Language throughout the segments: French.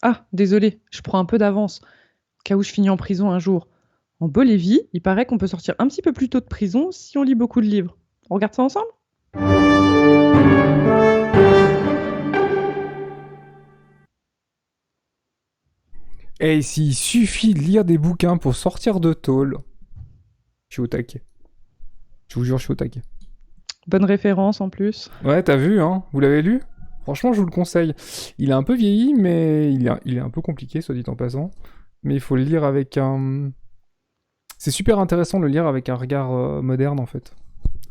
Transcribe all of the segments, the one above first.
Ah, désolé, je prends un peu d'avance, au cas où je finis en prison un jour. En Bolivie, il paraît qu'on peut sortir un petit peu plus tôt de prison si on lit beaucoup de livres. On regarde ça ensemble? Et s'il suffit de lire des bouquins pour sortir de tôle, je suis au taquet. Je vous jure, je suis au taquet. Bonne référence en plus. Ouais, t'as vu, hein? Vous l'avez lu? Franchement, je vous le conseille. Il est un peu vieilli, mais il est un peu compliqué, soit dit en passant. Mais il faut le lire avec un... C'est super intéressant de le lire avec un regard moderne, en fait.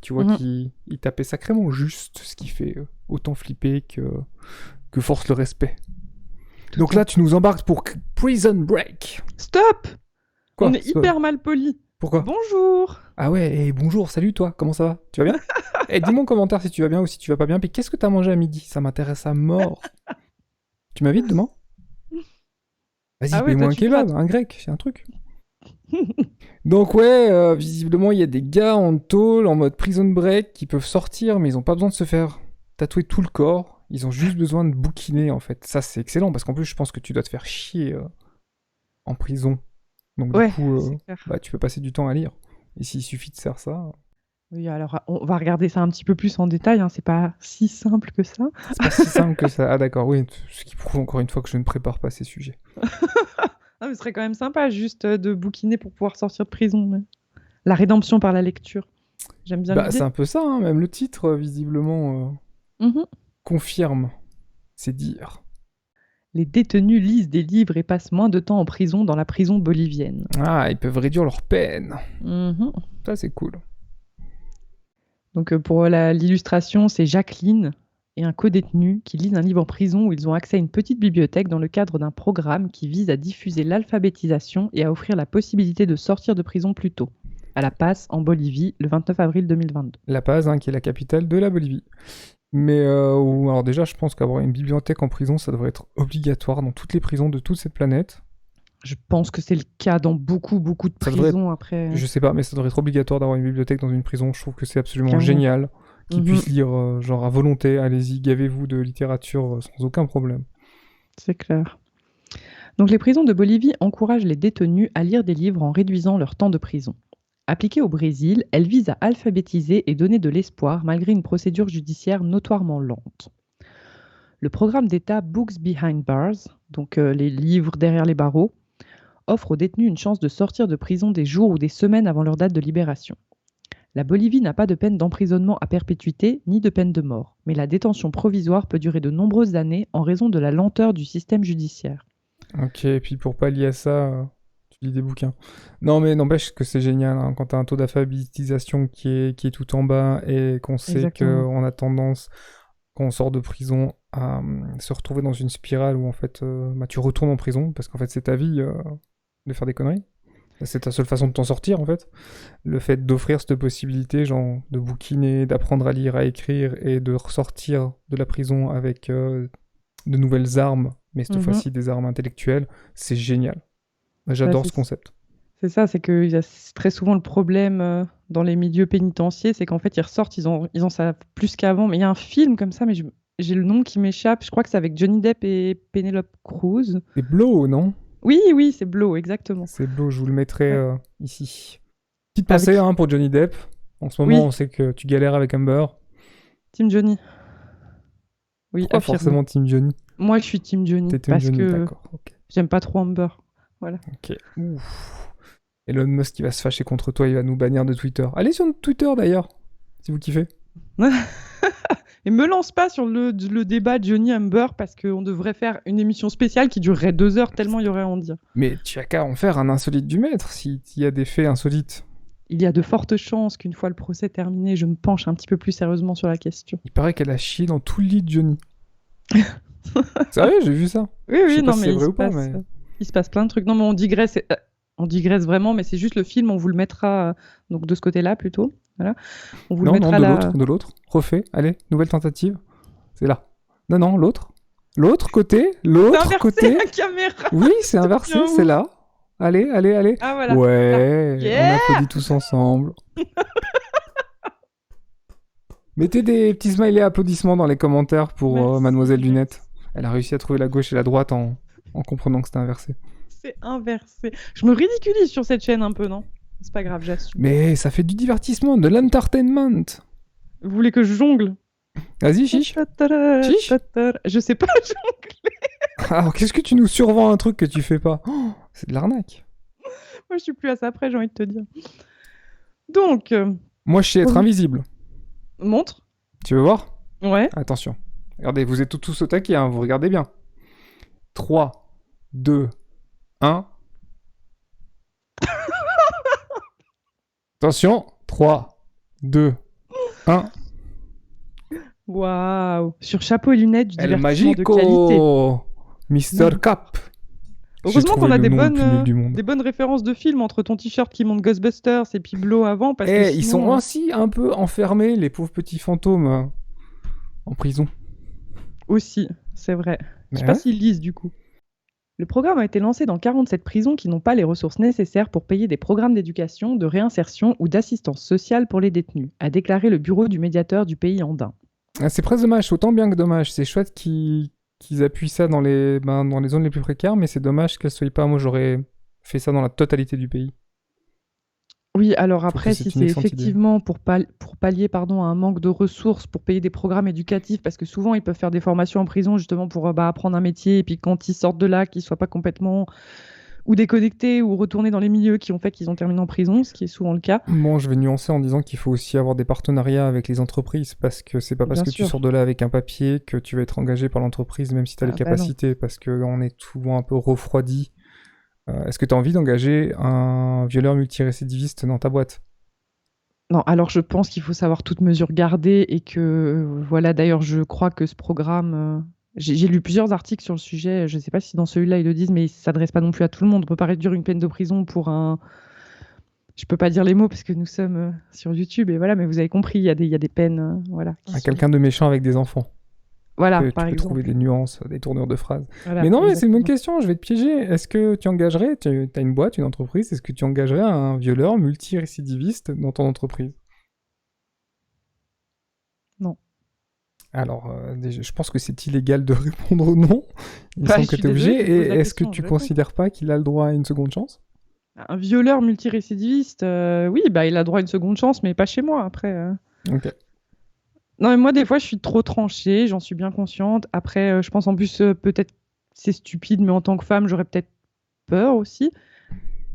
Tu vois Mhm. qu'il tapait sacrément juste, ce qui fait autant flipper que force le respect. Tout Donc à là, fait. tu nous embarques pour Prison Break. Stop! On Quoi? est hyper mal poli. Pourquoi? Bonjour! Ah ouais, et bonjour, salut toi, comment ça va? Tu vas bien? Eh, dis-moi en commentaire si tu vas bien ou si tu vas pas bien. Puis qu'est-ce que t'as mangé à midi? Ça m'intéresse à mort. Tu m'invites demain? Vas-y, Ah ouais, toi paye-moi un tu kebab, grattes. un grec, c'est un truc. Donc ouais, visiblement il y a des gars en tôle, en mode prison break, qui peuvent sortir, mais ils ont pas besoin de se faire tatouer tout le corps. Ils ont juste besoin de bouquiner en fait. Ça c'est excellent parce qu'en plus je pense que tu dois te faire chier en prison. Donc du Ouais, coup, c'est clair. bah tu peux passer du temps à lire. Et s'il suffit de faire ça, Oui, alors on va regarder ça un petit peu plus en détail, hein, c'est pas si simple que ça. c'est pas si simple que ça. Ah d'accord, oui, ce qui prouve encore une fois que je ne prépare pas ces sujets. Ah, mais ce serait quand même sympa juste de bouquiner pour pouvoir sortir de prison. Mais la rédemption par la lecture. J'aime bien Bah c'est l'idée. un peu ça, hein, même le titre visiblement Mhm. confirme, c'est dire. Les détenus lisent des livres et passent moins de temps en prison dans la prison bolivienne. Ah, ils peuvent réduire leur peine. Mhm. Ça c'est cool. Donc pour l'illustration, c'est Jacqueline et un codétenu qui lisent un livre en prison où ils ont accès à une petite bibliothèque dans le cadre d'un programme qui vise à diffuser l'alphabétisation et à offrir la possibilité de sortir de prison plus tôt. À La Paz, en Bolivie, le 29 avril 2022. La Paz, hein, qui est la capitale de la Bolivie. Mais alors déjà, je pense qu'avoir une bibliothèque en prison, ça devrait être obligatoire dans toutes les prisons de toute cette planète. Je pense que c'est le cas dans beaucoup de Ça devrait être, prisons après. je sais pas, mais ça devrait être obligatoire d'avoir une bibliothèque dans une prison. Je trouve que c'est absolument Clairement. génial qu'ils Mhm, puissent lire genre à volonté. Allez-y, gavez-vous de littérature sans aucun problème. c'est clair. Donc les prisons de Bolivie encouragent les détenus à lire des livres en réduisant leur temps de prison. Appliquée au Brésil, elle vise à alphabétiser et donner de l'espoir malgré une procédure judiciaire notoirement lente. Le programme d'État Books Behind Bars, donc les livres derrière les barreaux, offre aux détenus une chance de sortir de prison des jours ou des semaines avant leur date de libération. La Bolivie n'a pas de peine d'emprisonnement à perpétuité ni de peine de mort, mais la détention provisoire peut durer de nombreuses années en raison de la lenteur du système judiciaire. Ok, et puis pour pallier à ça, tu lis des bouquins. Non, mais n'empêche que c'est génial hein, quand t'as un taux d'alphabétisation qui est tout en bas et qu'on sait Exactement. qu'on a tendance, quand on sort de prison, à se retrouver dans une spirale où en fait bah, tu retournes en prison parce qu'en fait c'est ta vie de faire des conneries. C'est ta seule façon de t'en sortir en fait. Le fait d'offrir cette possibilité, genre de bouquiner, d'apprendre à lire, à écrire et de ressortir de la prison avec de nouvelles armes, mais cette Mhm. fois-ci des armes intellectuelles, c'est génial. Bah, J'adore ce concept. c'est ça, c'est que c'est très souvent le problème dans les milieux pénitentiaires, c'est qu'en fait ils ressortent, ils en savent plus qu'avant. Mais il y a un film comme ça, mais j'ai le nom qui m'échappe. Je crois que c'est avec Johnny Depp et Penelope Cruz. C'est Blow, non? Oui, oui, c'est Blow, exactement. C'est Blow, je vous le mettrai Ouais. ici. Petite pensée Avec, hein, pour Johnny Depp. En ce moment, on oui, sait que tu galères avec Amber. Team Johnny. Oui, Pourquoi affirmé. forcément Team Johnny? Moi, je suis Team Johnny T'es Team parce Johnny, que d'accord. Ok. j'aime pas trop Amber. Voilà. Ok. Ouf. Elon Musk qui va se fâcher contre toi, il va nous bannir de Twitter. Allez sur notre Twitter d'ailleurs, si vous kiffez. Et me lance pas sur le débat Johnny Amber parce qu'on devrait faire une émission spéciale qui durerait 2 heures tellement il y aurait à en dire. Mais tu as qu'à en faire un insolite du maître s'il y a des faits insolites. Il y a de fortes chances qu'une fois le procès terminé, je me penche un petit peu plus sérieusement sur la question. Il paraît qu'elle a chié dans tout le lit de Johnny. Sérieux, j'ai vu ça. Oui, Je oui, sais pas non, si c'est mais vrai ou pas, mais. il se passe plein de trucs. Non, mais on digresse vraiment, mais c'est juste le film, on vous le mettra donc de ce côté-là plutôt. Voilà. On vous le Non, non, mettra de là. l'autre, de l'autre. Refait. Allez, nouvelle tentative. C'est là. Non, non, l'autre. L'autre côté, C'est l'autre inversé côté. la caméra. Oui, c'est Ça inversé, devient c'est ouf. là. Allez, allez, allez. Ah voilà. Là. Ouais, on Yeah. applaudit tous ensemble. Mettez des petits smileys applaudissements dans les commentaires pour Merci, Mademoiselle Lunette. merci. Elle a réussi à trouver la gauche et la droite en en comprenant que c'était inversé. C'est inversé. Je me ridiculise sur cette chaîne un peu, non? C'est pas grave, j'assume. Mais ça fait du divertissement, de l'entertainment. Vous voulez que je jongle? Vas-y, chiche. Chiche. Je sais pas jongler. Alors, qu'est-ce que tu nous survends un truc que tu fais pas? Oh, c'est de l'arnaque. Moi, je suis plus à ça après, j'ai envie de te dire. Donc, Moi, je sais être invisible. montre. Tu veux voir? Ouais. Attention. Regardez, vous êtes tous au taquet, hein, vous regardez bien. 3, 2, 1. Attention. 3, 2, 1. Waouh. Sur chapeau et lunettes, du El divertissement de qualité. Magico Mr. Cap. J'ai Heureusement trouvé qu'on a le des nom le plus nul bonnes, du monde. des bonnes références de films entre ton t-shirt qui montre Ghostbusters et puis Blow avant. Parce que Eh, ils sont sinon, aussi un peu enfermés, les pauvres petits fantômes, en prison. aussi, c'est vrai. Je sais Ouais. pas s'ils lisent du coup. Le programme a été lancé dans 47 prisons qui n'ont pas les ressources nécessaires pour payer des programmes d'éducation, de réinsertion ou d'assistance sociale pour les détenus, a déclaré le bureau du médiateur du pays andin. Ah, c'est presque dommage, autant bien que dommage. C'est chouette qu'ils appuient ça dans les zones les plus précaires, mais c'est dommage qu'elles soient pas. Moi, j'aurais fait ça dans la totalité du pays. Oui, alors Je trouve après, que c'est si une c'est excellente idée. effectivement pour pallier à un manque de ressources, pour payer des programmes éducatifs, parce que souvent ils peuvent faire des formations en prison justement pour apprendre un métier, et puis quand ils sortent de là, qu'ils soient pas complètement ou déconnectés ou retournés dans les milieux qui ont fait qu'ils ont terminé en prison, ce qui est souvent le cas. Bon, je vais nuancer en disant qu'il faut aussi avoir des partenariats avec les entreprises, parce que c'est pas parce Bien que tu sûr. sors de là avec un papier que tu vas être engagé par l'entreprise, même si tu as les Ah bah non. capacités, parce qu'on est souvent un peu refroidi. Est-ce que tu as envie d'engager un violeur multirécidiviste dans ta boîte? Non, alors je pense qu'il faut savoir toute mesure garder et que, voilà, d'ailleurs, je crois que ce programme, j'ai lu plusieurs articles sur le sujet, je ne sais pas si dans celui-là ils le disent, mais il ne s'adresse pas non plus à tout le monde. On peut pas réduire une peine de prison pour un... Je peux pas dire les mots parce que nous sommes sur YouTube et voilà, mais vous avez compris, il y a des peines, voilà, qui À sont... quelqu'un de méchant avec des enfants. Voilà, Tu par peux trouver exemple. des nuances, des tournures de phrases. Voilà, Mais non, mais c'est une bonne exactement. question, je vais te piéger. Est-ce que tu engagerais, tu as une boîte, une entreprise, est-ce que tu engagerais un violeur multirécidiviste dans ton entreprise? Non. Alors, déjà, je pense que c'est illégal de répondre non. Il me Bah, semble je que suis tu es obligé. désolée, je vous pose Et la est-ce que question, tu je réponds. considères pas qu'il a le droit à une seconde chance? Un violeur multirécidiviste, oui, bah, il a droit à une seconde chance, mais pas chez moi après. Ok. Non, mais moi, des fois, je suis trop tranchée, j'en suis bien consciente. Après, je pense en plus, peut-être c'est stupide, mais en tant que femme, j'aurais peut-être peur aussi.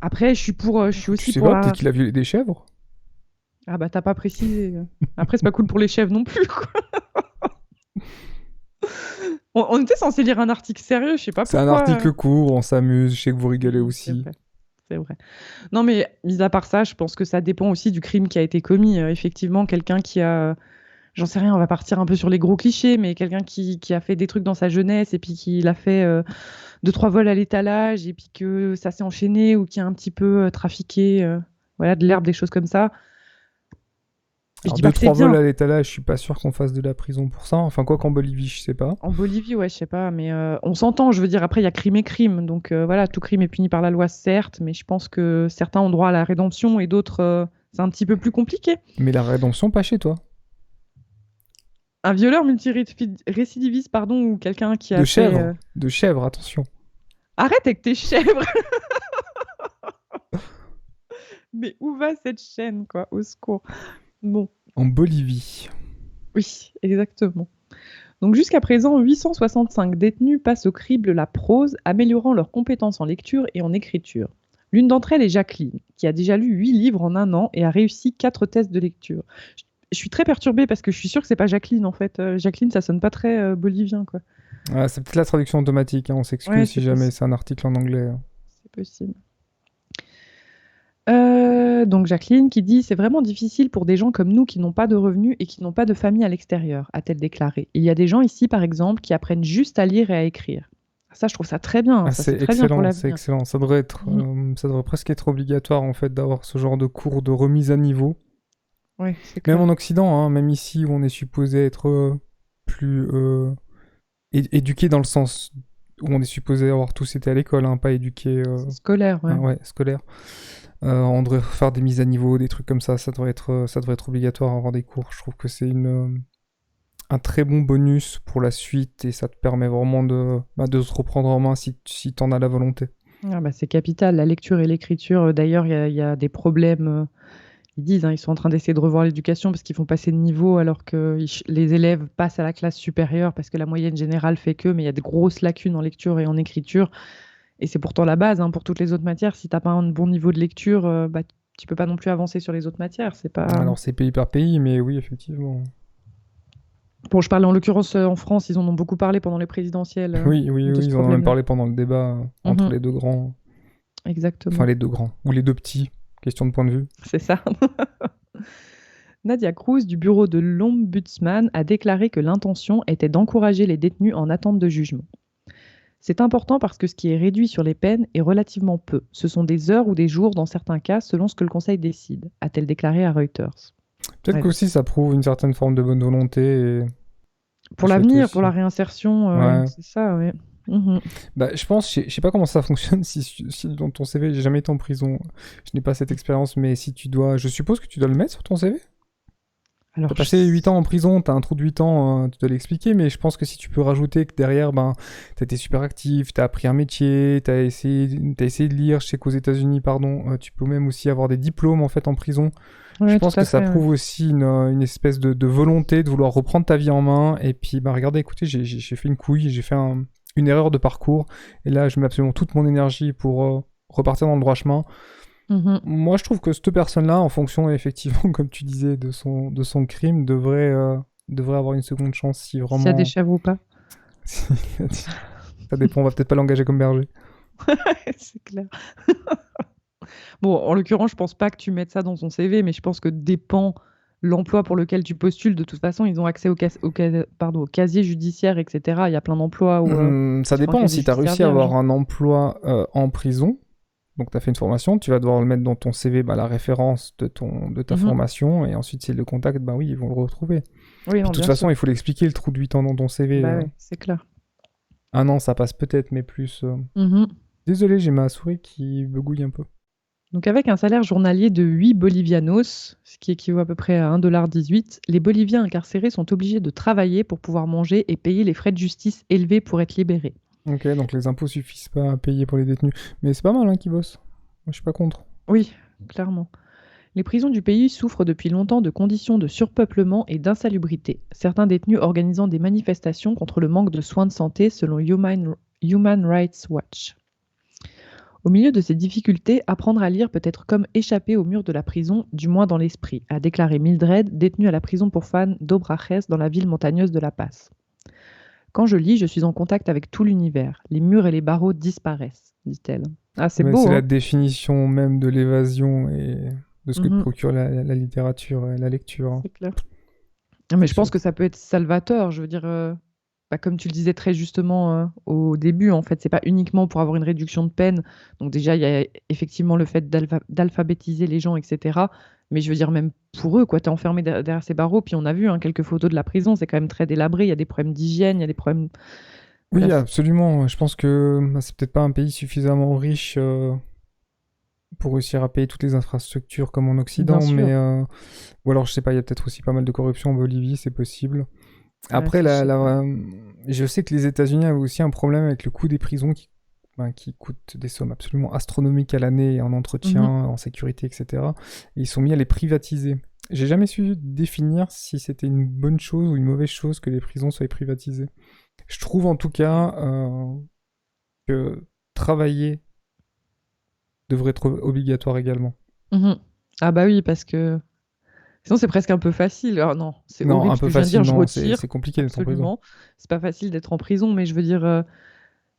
Après, je suis Tu aussi sais pour pas, la... peut-être qu'il a violé des chèvres. Ah bah, t'as pas précisé. Après, c'est pas cool pour les chefs non plus, quoi. On était censé lire un article sérieux, je sais pas C'est un pourquoi. article court, on s'amuse, je sais que vous rigolez Oui, c'est aussi. vrai. C'est vrai. Non, mais mis à part ça, je pense que ça dépend aussi du crime qui a été commis. Effectivement, quelqu'un qui a... J'en sais rien, on va partir un peu sur les gros clichés, mais quelqu'un qui a fait des trucs dans sa jeunesse et puis qui l'a fait 2-3 vols à l'étalage et puis que ça s'est enchaîné ou qui a un petit peu trafiqué voilà, de l'herbe, des choses comme ça. Je Alors, dis pas que c'est 2-3 vols bien. à l'étalage, je suis pas sûr qu'on fasse de la prison pour ça. Enfin, quoi qu'en Bolivie, je sais pas. En Bolivie, ouais, je sais pas, mais on s'entend, je veux dire, après, il y a crime et crime. Donc voilà, tout crime est puni par la loi, certes, mais je pense que certains ont droit à la rédemption et d'autres, c'est un petit peu plus compliqué. Mais la rédemption, pas chez toi. Un violeur multirécidiviste, pardon, ou quelqu'un qui De a fait... chèvres. De chèvres, attention. Arrête avec tes chèvres! Mais où va cette chaîne, quoi? Au secours. Bon, En Bolivie. oui, exactement. Donc jusqu'à présent, 865 détenus passent au crible la prose, améliorant leurs compétences en lecture et en écriture. L'une d'entre elles est Jacqueline, qui a déjà lu 8 livres en un an et a réussi 4 tests de lecture. Je suis très perturbée parce que je suis sûre que c'est pas Jacqueline en fait. Jacqueline, ça sonne pas très bolivien, quoi. Ah, c'est peut-être la traduction automatique, hein, on s'excuse Ouais, si c'est jamais possible. c'est un article en anglais. C'est possible. Donc Jacqueline qui dit: «C'est vraiment difficile pour des gens comme nous qui n'ont pas de revenus et qui n'ont pas de famille à l'extérieur», a-t-elle déclaré. «Il y a des gens ici, par exemple, qui apprennent juste à lire et à écrire». Ça, je trouve ça très bien. Ah, Ça, c'est c'est très bien pour excellent, c'est l'avenir. excellent. Ça devrait être, ça devrait presque être obligatoire en fait d'avoir ce genre de cours de remise à niveau. Oui, c'est Même clair. en Occident, hein, même ici où on est supposé être plus éduqué dans le sens où on est supposé avoir tous été à l'école, hein, pas éduqué C'est scolaire, ouais. ouais, scolaire. On devrait faire des mises à niveau, des trucs comme ça devrait être obligatoire, avoir des cours. Je trouve que c'est un très bon bonus pour la suite et ça te permet vraiment de se reprendre en main si t'en as la volonté. Ah bah, c'est capital, la lecture et l'écriture. D'ailleurs, il y a des problèmes. Ils disent, hein, ils sont en train d'essayer de revoir l'éducation parce qu'ils font passer de niveau alors que les élèves passent à la classe supérieure parce que la moyenne générale fait que, mais il y a de grosses lacunes en lecture et en écriture. Et c'est pourtant la base, hein, pour toutes les autres matières. Si t'as pas un bon niveau de lecture, bah, tu peux pas non plus avancer sur les autres matières. C'est pas... Alors c'est pays par pays, mais oui, effectivement. Bon, je parle en l'occurrence en France, ils en ont beaucoup parlé pendant les présidentielles Oui, oui, de oui, ce ils en ont même problème-là. parlé pendant le débat entre Mhm, les deux grands. Enfin, exactement, les deux grands. Ou les deux petits. Question de point de vue. c'est ça. Nadia Cruz du bureau de l'Ombudsman a déclaré que l'intention était d'encourager les détenus en attente de jugement. C'est important parce que ce qui est réduit sur les peines est relativement peu. Ce sont des heures ou des jours dans certains cas selon ce que le Conseil décide, a-t-elle déclaré à Reuters. Peut-être Ouais, donc, qu'aussi ça prouve une certaine forme de bonne volonté et pour le fait l'avenir, pour aussi. la réinsertion, Ouais. c'est ça, oui. Mhm. Bah, je pense, je sais pas comment ça fonctionne si dans ton CV, j'ai jamais été en prison, je n'ai pas cette expérience, mais si tu dois, je suppose que tu dois le mettre sur ton CV. T'as Alors, passé 8 ans en prison, t'as un trou de 8 ans, tu dois l'expliquer, mais je pense que si tu peux rajouter que derrière, ben, t'as été super actif, t'as appris un métier, t'as essayé de lire, je sais qu'aux États-Unis, pardon, tu peux même aussi avoir des diplômes en fait en prison. Je ouais, tout pense à que ça fait. Ouais. prouve aussi une espèce de volonté de vouloir reprendre ta vie en main. Et puis, bah, regardez, écoutez, j'ai fait une couille, j'ai fait une erreur de parcours. Et là, je mets absolument toute mon énergie pour repartir dans le droit chemin. Mhm. Moi, je trouve que cette personne-là, en fonction, effectivement, comme tu disais, de son crime, devrait avoir une seconde chance si S'il y a des vraiment. chèvres ou pas. Ça dépend, on va peut-être pas l'engager comme berger. C'est clair. Bon, en l'occurrence, je pense pas que tu mettes ça dans ton CV, mais je pense que dépend l'emploi pour lequel tu postules. De toute façon, ils ont accès au casier judiciaire, etc. Il y a plein d'emplois où Ça il faut un dépend. casier Si tu as judiciaire réussi à vierge. avoir un emploi en prison, donc tu as fait une formation, tu vas devoir le mettre dans ton CV, bah, la référence de ta Mhm. formation, et ensuite s'ils le contactent, bah oui, ils vont le retrouver. Oui, Puis non, de toute bien façon, sûr. il faut l'expliquer, le trou de 8 ans dans ton CV. Bah oui, c'est clair. Un an, ça passe peut-être, mais plus. Mhm. Désolé, j'ai ma souris qui begouille un peu. Donc, avec un salaire journalier de 8 bolivianos, ce qui équivaut à peu près à 1,18 $, les Boliviens incarcérés sont obligés de travailler pour pouvoir manger et payer les frais de justice élevés pour être libérés. Ok, donc les impôts suffisent pas à payer pour les détenus. Mais c'est pas mal hein, qu'ils bossent. Moi, je suis pas contre. Oui, clairement. Les prisons du pays souffrent depuis longtemps de conditions de surpeuplement et d'insalubrité, certains détenus organisant des manifestations contre le manque de soins de santé selon Human Rights Watch. Au milieu de ces difficultés, apprendre à lire peut être comme échapper au mur de la prison, du moins dans l'esprit, a déclaré Mildred, détenue à la prison pour femmes d'Obrajes dans la ville montagneuse de La Paz. Quand je lis, je suis en contact avec tout l'univers. Les murs et les barreaux disparaissent, dit-elle. Ah, c'est Mais c'est beau, la hein. définition même de l'évasion et de ce que te Mhm, procure la littérature et la lecture, hein. c'est clair. Ah, mais C'est je pense sûr. que ça peut être salvateur. Je veux dire, bah, comme tu le disais très justement au début, en fait, c'est pas uniquement pour avoir une réduction de peine. Donc déjà, il y a effectivement le fait d'alphabétiser les gens, etc. Mais je veux dire, même pour eux, quoi, t'es enfermé derrière ces barreaux. Puis on a vu hein, quelques photos de la prison, c'est quand même très délabré. Il y a des problèmes d'hygiène, il y a des problèmes. Voilà, Oui, absolument. Je pense que bah, c'est peut-être pas un pays suffisamment riche pour réussir à payer toutes les infrastructures comme en bien Occident, mais sûr. ou alors je sais pas, il y a peut-être aussi pas mal de corruption en Bolivie, c'est possible. Ouais, Après, ça, je sais pas. je sais que les États-Unis avaient aussi un problème avec le coût des prisons qui coûtent des sommes absolument astronomiques à l'année en entretien, Mhm. en sécurité, etc. Et ils sont mis à les privatiser. J'ai jamais su définir si c'était une bonne chose ou une mauvaise chose que les prisons soient privatisées. Je trouve en tout cas que travailler devrait être obligatoire également. Mhm. Ah bah oui, parce que sinon c'est presque un peu facile. Alors non, c'est Non, horrible un ce que peu je viens de dire, facile, je non, retire. c'est compliqué d'être en prison. Absolument. C'est pas facile d'être en prison, mais je veux dire,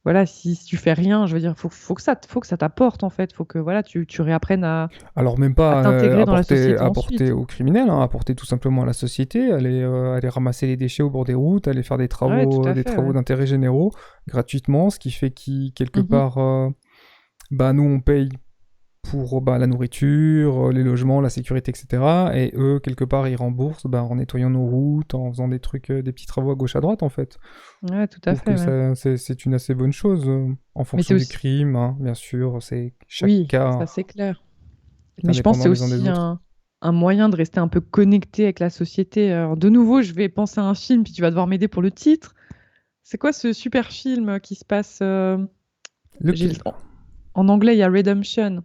voilà, si tu fais rien, je veux dire, faut que ça t'apporte en fait. Faut que voilà, tu réapprennes Alors même à pas t'intégrer dans la apporter, société apporter ensuite. aux criminels, hein, apporter tout simplement à la société, aller ramasser les déchets au bord des routes, aller faire Ouais, tout à des fait, travaux ouais. d'intérêt généraux gratuitement, ce qui fait quelque Mhm. part, bah nous on paye pour bah, la nourriture, les logements, la sécurité, etc. Et eux, quelque part, ils remboursent bah, en nettoyant nos routes, en faisant des trucs, des petits travaux à gauche à droite, en fait. Ouais, tout Je à trouve que fait, ouais. c'est une assez bonne chose, en Mais fonction c'est du aussi, crime, hein, bien sûr. C'est chaque oui, cas ça c'est clair. est Mais je pense que indépendant c'est les uns des aussi autres. un moyen de rester un peu connecté avec la société. Alors, de nouveau, je vais penser à un film, puis tu vas devoir m'aider pour le titre. C'est quoi ce super film qui se passe Lequel? en anglais, il y a Redemption,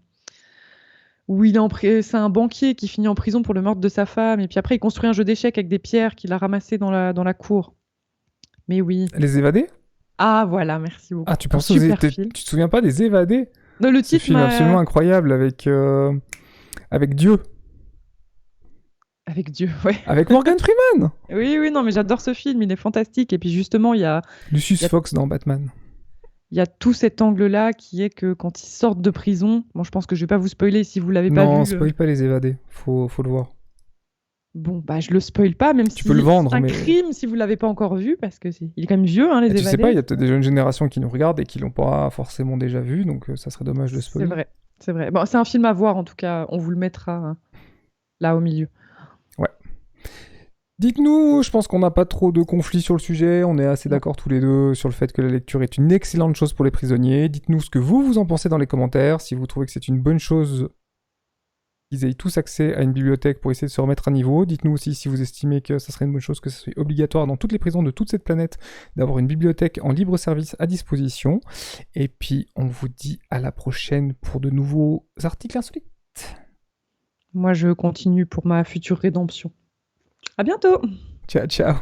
où c'est un banquier qui finit en prison pour le meurtre de sa femme, et puis après, il construit un jeu d'échecs avec des pierres qu'il a ramassées dans la cour. Mais oui. Les Évadés? Ah, voilà, merci Ah, beaucoup. tu Un penses super film. tu te souviens pas des Évadés? Non, le Ce titre film absolument m'a... incroyable avec Dieu, Avec Dieu, ouais. avec Morgan Freeman, Oui, oui, non, mais j'adore ce film, il est fantastique. Et puis justement, il Lucius y a, Fox dans Batman. il y a tout cet angle-là qui est que quand ils sortent de prison, bon, je pense que je vais pas vous spoiler si vous l'avez pas Non, vu. spoil pas les Évadés, faut le voir. Bon, bah, je le spoil pas, même Tu peux le si c'est vendre, un mais crime si vous l'avez pas encore vu, parce que il est quand même vieux, hein, Les et tu sais pas, il Évadés. y a peut-être des jeunes générations qui nous regardent et qui l'ont pas forcément déjà vu, donc ça serait dommage de C'est spoiler. vrai, c'est vrai. Bon, c'est un film à voir, en tout cas, on vous le mettra hein, là au milieu. Ouais. Dites-nous, je pense qu'on n'a pas trop de conflits sur le sujet, on est assez Non. d'accord tous les deux sur le fait que la lecture est une excellente chose pour les prisonniers. Dites-nous ce que vous en pensez dans les commentaires, si vous trouvez que c'est une bonne chose qu'ils aient tous accès à une bibliothèque pour essayer de se remettre à niveau. Dites-nous aussi si vous estimez que ça serait une bonne chose que ce soit obligatoire dans toutes les prisons de toute cette planète d'avoir une bibliothèque en libre service à disposition. Et puis on vous dit à la prochaine pour de nouveaux articles insolites. Moi, je continue pour ma future rédemption. À bientôt! Ciao, ciao.